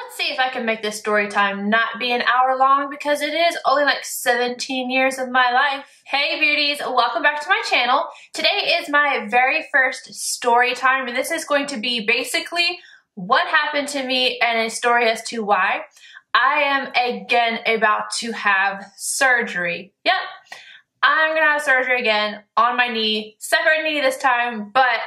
Let's see if I can make this story time not be an hour long because it is only like 17 years of my life. Hey beauties, welcome back to my channel. Today is my very first story time, and this is going to be basically what happened to me and a story as to why I am again about to have surgery. Yep, I'm gonna have surgery again on my knee, separate knee this time, but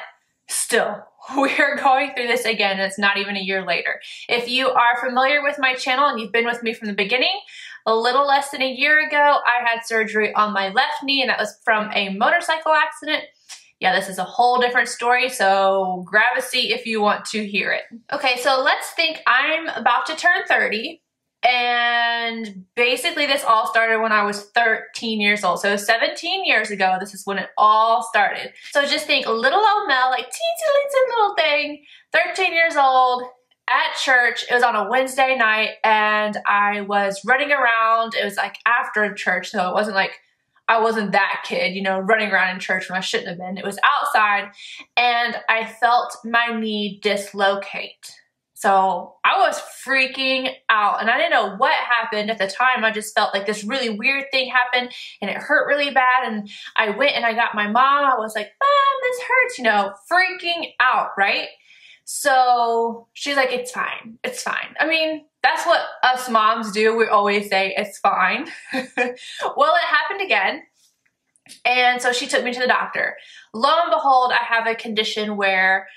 still. We're going through this again, and it's not even a year later. If you are familiar with my channel and you've been with me from the beginning, a little less than a year ago, I had surgery on my left knee, and that was from a motorcycle accident. Yeah, this is a whole different story, so grab a seat if you want to hear it. Okay, so let's think I'm about to turn 30. And basically this all started when I was 13 years old. So 17 years ago, this is when it all started. So just think little old Mel, like teensy little thing, 13 years old, at church. It was on a Wednesday night and I was running around. It was like after church, so it wasn't like I wasn't that kid, you know, running around in church when I shouldn't have been. It was outside and I felt my knee dislocate. So I was freaking out and I didn't know what happened at the time. I just felt like this really weird thing happened and it hurt really bad. And I went and I got my mom. I was like, Mom, this hurts, you know, freaking out, right? So she's like, it's fine. It's fine. I mean, that's what us moms do. We always say it's fine. Well, it happened again. And so she took me to the doctor. Lo and behold, I have a condition where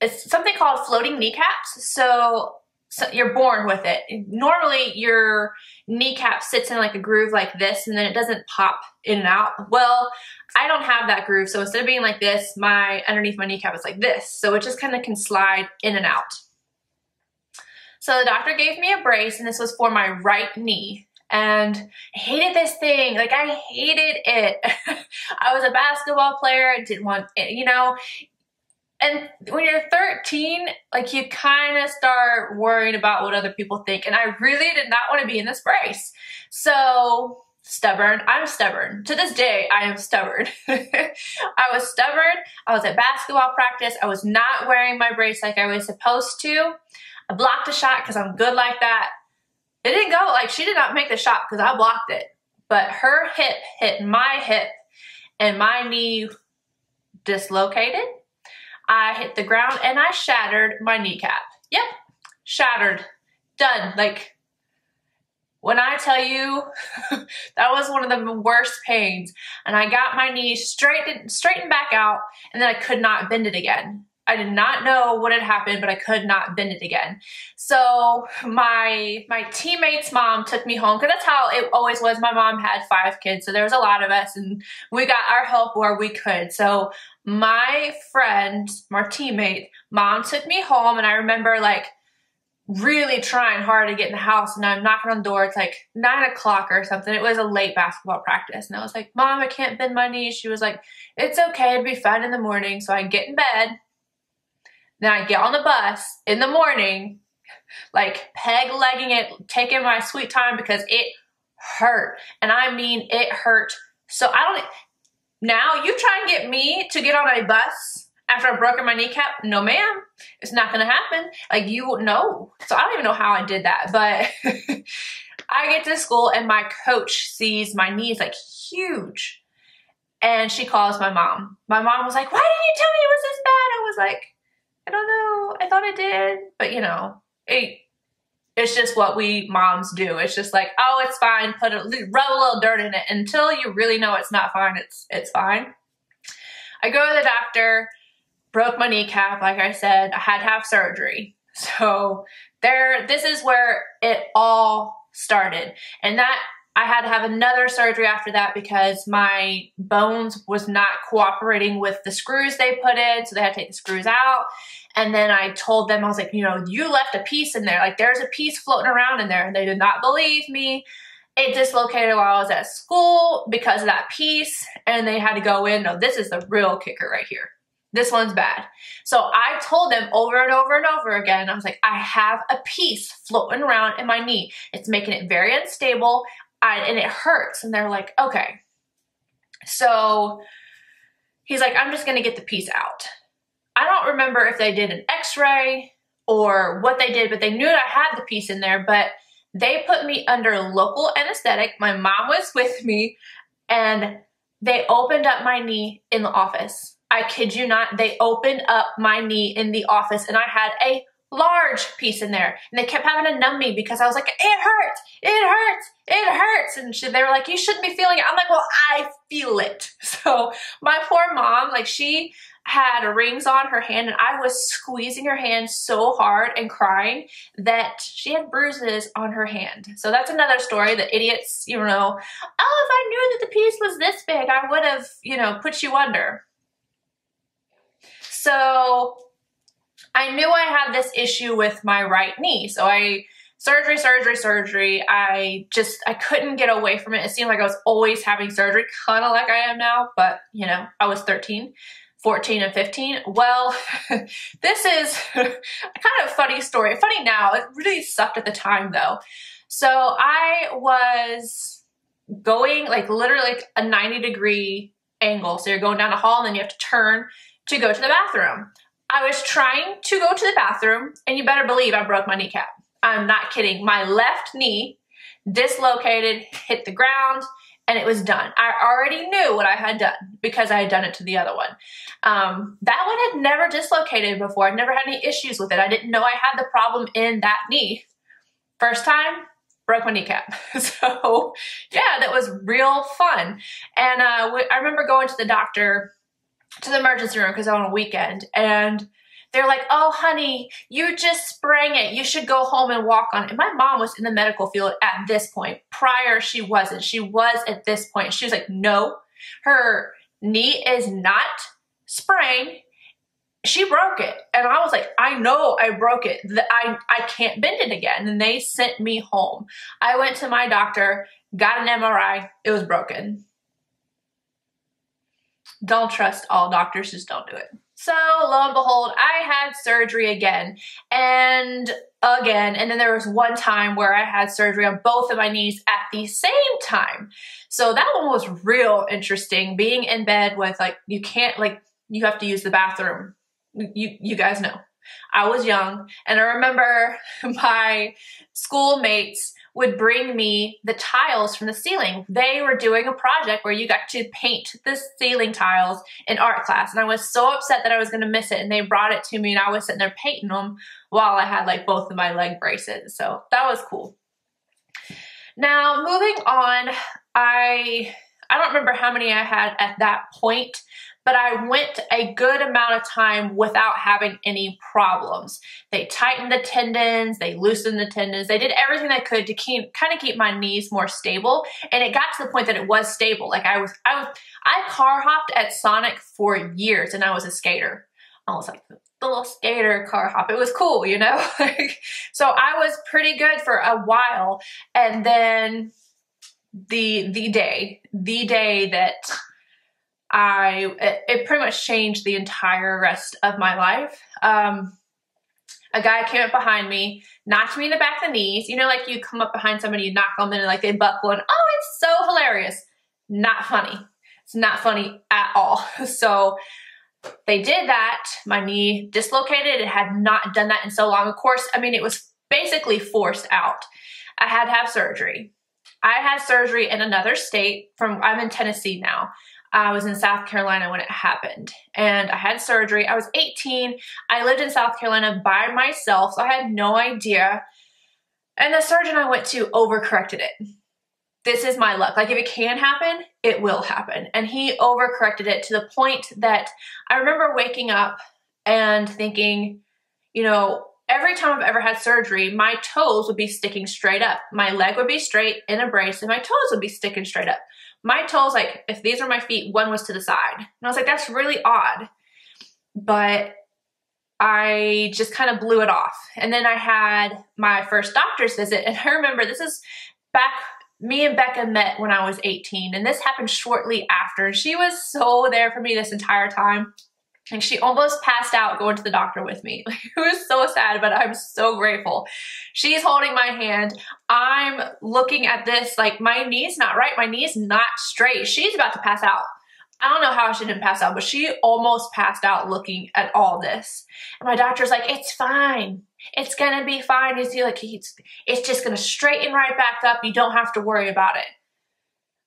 it's something called floating kneecaps. So you're born with it. Normally your kneecap sits in like a groove like this and then it doesn't pop in and out. Well, I don't have that groove. So instead of being like this, underneath my kneecap is like this. So it just kind of can slide in and out. So the doctor gave me a brace and this was for my right knee. And I hated this thing. Like I hated it. I was a basketball player. I didn't want it, you know. And when you're 13, like you kind of start worrying about what other people think. And I really did not want to be in this brace. So stubborn, I'm stubborn. To this day, I am stubborn. I was stubborn. I was at basketball practice. I was not wearing my brace like I was supposed to. I blocked a shot because I'm good like that. It didn't go, like she did not make the shot because I blocked it. But her hip hit my hip and my knee dislocated. I hit the ground and I shattered my kneecap. Yep, shattered, done. Like when I tell you that was one of the worst pains, and I got my knee straightened back out, and then I could not bend it again. I did not know what had happened, but I could not bend it again. So my teammate's mom took me home because that's how it always was. My mom had 5 kids, so there was a lot of us and we got our help where we could. So my friend, my teammate, mom took me home and I remember like really trying hard to get in the house and I'm knocking on the door. It's like 9 o'clock or something. It was a late basketball practice. And I was like, Mom, I can't bend my knee. She was like, it's okay. It'll be fine in the morning. So I get in bed. Then I get on the bus in the morning, like peg legging it, taking my sweet time because it hurt. And I mean, it hurt. So now you try and get me to get on a bus after I've broken my kneecap. No, ma'am, it's not going to happen. Like you won't know. So I don't even know how I did that, but I get to school and my coach sees my knee is like huge. And she calls my mom. My mom was like, why didn't you tell me it was this bad? I was like, I don't know. I thought I did. But you know, it's just what we moms do. It's just like, oh, it's fine. Rub a little dirt in it until you really know it's not fine. It's fine. I go to the doctor, broke my kneecap. Like I said, I had to have surgery. So this is where it all started. And that I had to have another surgery after that because my bones was not cooperating with the screws they put in. So they had to take the screws out. And then I told them, I was like, you know, you left a piece in there. Like there's a piece floating around in there. And they did not believe me. It dislocated while I was at school because of that piece. And they had to go in. No, this is the real kicker right here. This one's bad. So I told them over and over and over again. I was like, I have a piece floating around in my knee. It's making it very unstable. And it hurts. And they're like, okay. So he's like, I'm just going to get the piece out. I don't remember if they did an x-ray or what they did, but they knew that I had the piece in there, but they put me under local anesthetic. My mom was with me, and they opened up my knee in the office. I kid you not, they opened up my knee in the office, and I had a large piece in there, and they kept having to numb me because I was like, it hurts, it hurts, it hurts, and they were like, you shouldn't be feeling it. I'm like, well, I feel it. So my poor mom, like, she had rings on her hand, and I was squeezing her hand so hard and crying that she had bruises on her hand. So that's another story that idiots, you know, oh, if I knew that the piece was this big, I would have, you know, put you under. So I knew I had this issue with my right knee. So surgery. I couldn't get away from it. It seemed like I was always having surgery, kind of like I am now, but you know, I was 13, 14, and 15. Well, this is kind of a funny story. Funny now, it really sucked at the time though. So I was going like literally like a 90-degree angle. So you're going down a hall, and then you have to turn to go to the bathroom. I was trying to go to the bathroom, and you better believe I broke my kneecap. I'm not kidding. My left knee dislocated, hit the ground, and it was done. I already knew what I had done because I had done it to the other one. That one had never dislocated before. I'd never had any issues with it. I didn't know I had the problem in that knee. First time, broke my kneecap. So yeah, that was real fun. And I remember going to the doctor, to the emergency room, because I was on a weekend, and they're like, oh honey, you just sprang it, you should go home and walk on it. And my mom was in the medical field at this point. Prior, she wasn't. She was at this point. She was like, no, her knee is not sprained, she broke it. And I was like, I know I broke it, I can't bend it again. And they sent me home. I went to my doctor, got an MRI, it was broken. Don't trust all doctors, just don't do it. So lo and behold, I had surgery again and again. And then there was one time where I had surgery on both of my knees at the same time. So that one was real interesting, being in bed with like, you can't, like, you have to use the bathroom. You guys know. I was young, and I remember my schoolmates would bring me the tiles from the ceiling. They were doing a project where you got to paint the ceiling tiles in art class, and I was so upset that I was going to miss it, and they brought it to me, and I was sitting there painting them while I had like both of my leg braces. So that was cool. Now moving on, I don't remember how many I had at that point, but I went a good amount of time without having any problems. They tightened the tendons, they loosened the tendons, they did everything they could to kind of keep my knees more stable. And it got to the point that it was stable. Like I car hopped at Sonic for years, and I was a skater. I was like the little skater car hop. It was cool, you know? So I was pretty good for a while. And then the day that it pretty much changed the entire rest of my life. A guy came up behind me, knocked me in the back of the knees. You know, like you come up behind somebody, you knock them, and like they buckle, and oh, it's so hilarious. Not funny. It's not funny at all. So they did that. My knee dislocated. It had not done that in so long. Of course, I mean, it was basically forced out. I had to have surgery. I had surgery in another state. I'm in Tennessee now. I was in South Carolina when it happened, and I had surgery. I was 18. I lived in South Carolina by myself, so I had no idea. And the surgeon I went to overcorrected it. This is my luck. Like, if it can happen, it will happen. And he overcorrected it to the point that I remember waking up and thinking, you know, every time I've ever had surgery, my toes would be sticking straight up. My leg would be straight in a brace, and my toes would be sticking straight up. My toes, like, if these were my feet, one was to the side. And I was like, that's really odd. But I just kind of blew it off. And then I had my first doctor's visit. And I remember, this is back, me and Becca met when I was 18. And this happened shortly after. She was so there for me this entire time. And she almost passed out going to the doctor with me. It was so sad, but I'm so grateful. She's holding my hand. I'm looking at this, like, my knee's not right. My knee's not straight. She's about to pass out. I don't know how she didn't pass out, but she almost passed out looking at all this. And my doctor's like, it's fine. It's gonna be fine. You see, like, it's just gonna straighten right back up. You don't have to worry about it.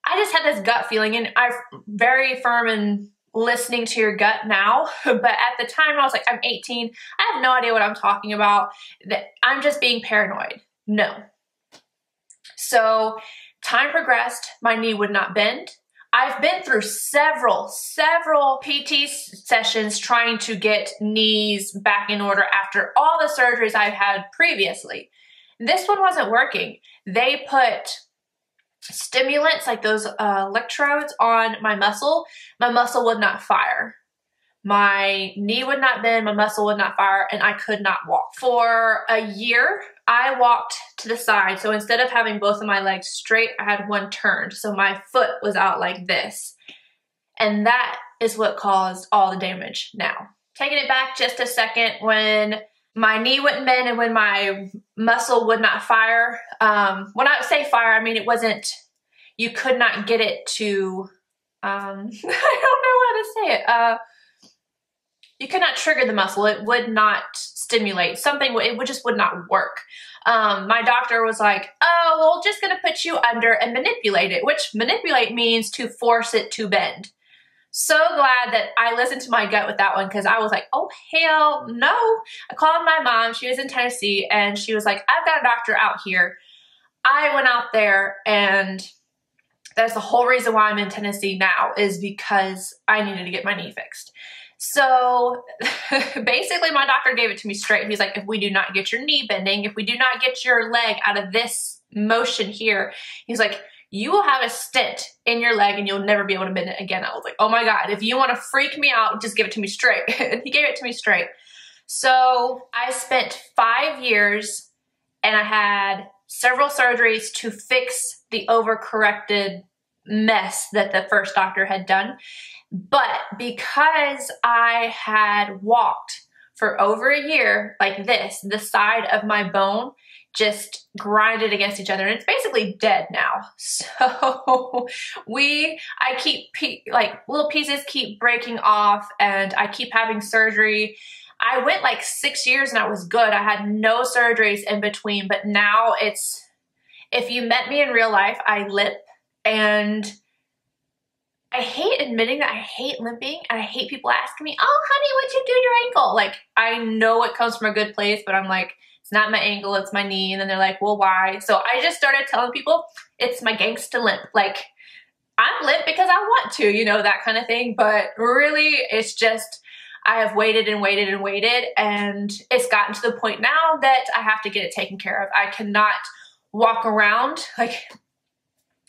I just had this gut feeling, and I'm very firm in listening to your gut now, but at the time I was like, I'm 18. I have no idea what I'm talking about. That I'm just being paranoid. No. So time progressed. My knee would not bend. I've been through several PT sessions trying to get knees back in order after all the surgeries I've had previously. This one wasn't working. They put stimulants, like those electrodes, on my muscle. My muscle would not fire. My knee would not bend, my muscle would not fire, and I could not walk. For a year, I walked to the side. So instead of having both of my legs straight, I had one turned. So my foot was out like this. And that is what caused all the damage now. Taking it back just a second, when my knee wouldn't bend and when my muscle would not fire. When I say fire, I mean it wasn't, you could not get it to, I don't know how to say it. You could not trigger the muscle. It would not stimulate. It just would not work. My doctor was like, oh, well, just gonna put you under and manipulate it, which manipulate means to force it to bend. So glad that I listened to my gut with that one, because I was like, oh, hell no. I called my mom. She was in Tennessee, and she was like, I've got a doctor out here. I went out there, and that's the whole reason why I'm in Tennessee now, is because I needed to get my knee fixed. So basically my doctor gave it to me straight. He's like, if we do not get your knee bending, if we do not get your leg out of this motion here, he's like, you will have a stent in your leg and you'll never be able to bend it again. I was like, oh my God, if you want to freak me out, just give it to me straight. And he gave it to me straight. So I spent 5 years and I had several surgeries to fix the overcorrected mess that the first doctor had done. But because I had walked for over a year like this, the side of my bone just grinded against each other, and it's basically dead now. So little pieces keep breaking off, and I keep having surgery. I went like 6 years and I was good. I had no surgeries in between, but now if you met me in real life, I limp, and I hate admitting that I hate limping, and I hate people asking me, oh, honey, what'd you do to your ankle? Like, I know it comes from a good place, but I'm like, it's not my ankle, it's my knee. And then they're like, well, why? So I just started telling people it's my gangsta limp. Like, I'm limp because I want to, you know, that kind of thing. But really, it's just, I have waited and waited and waited, and it's gotten to the point now that I have to get it taken care of. I cannot walk around. Like,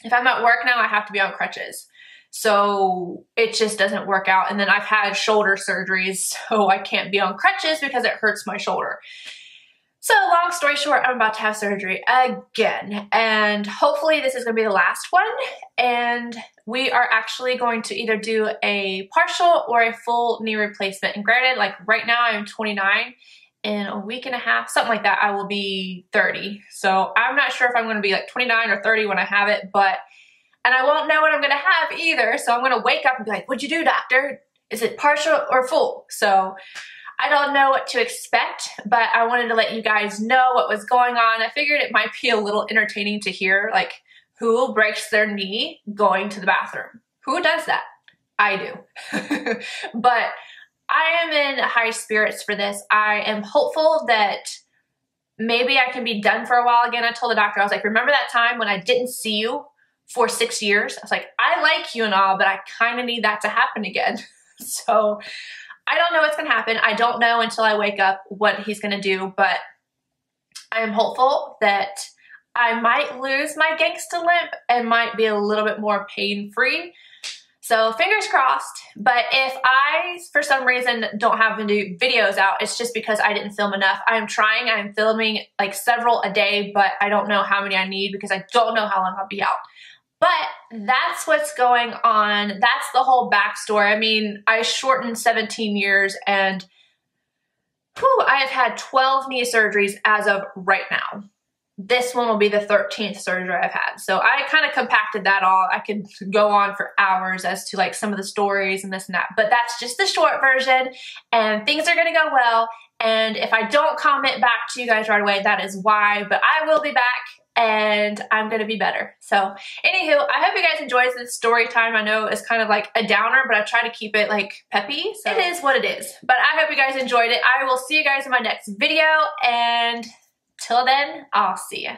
if I'm at work now, I have to be on crutches. So it just doesn't work out. And then I've had shoulder surgeries, so I can't be on crutches because it hurts my shoulder. So long story short, I'm about to have surgery again. And hopefully this is going to be the last one. And we are actually going to either do a partial or a full knee replacement. And granted, like right now I'm 29. In a week and a half, something like that, I will be 30. So I'm not sure if I'm going to be like 29 or 30 when I have it, and I won't know what I'm going to have either. So I'm going to wake up and be like, what'd you do, doctor? Is it partial or full? So I don't know what to expect, but I wanted to let you guys know what was going on. I figured it might be a little entertaining to hear, like, who breaks their knee going to the bathroom? Who does that? I do. But I am in high spirits for this. I am hopeful that maybe I can be done for a while again. I told the doctor, I was like, remember that time when I didn't see you for 6 years? I was like, I like you and all, but I kind of need that to happen again. So I don't know what's going to happen. I don't know until I wake up what he's going to do, but I am hopeful that I might lose my gangsta limp and might be a little bit more pain-free. So fingers crossed. But if I, for some reason, don't have any videos out, it's just because I didn't film enough. I'm trying. I'm filming like several a day, but I don't know how many I need because I don't know how long I'll be out. But that's what's going on. That's the whole backstory. I mean, I shortened 17 years and I have had 12 knee surgeries as of right now. This one will be the 13th surgery I've had. So I kind of compacted that all. I could go on for hours as to like some of the stories and this and that, but that's just the short version, and things are going to go well. And if I don't comment back to you guys right away, that is why, but I will be back and I'm gonna be better. So anywho, I hope you guys enjoyed this story time. I know it's kind of like a downer, but I try to keep it like peppy. So it is what it is. But I hope you guys enjoyed it. I will see you guys in my next video, and till then, I'll see ya.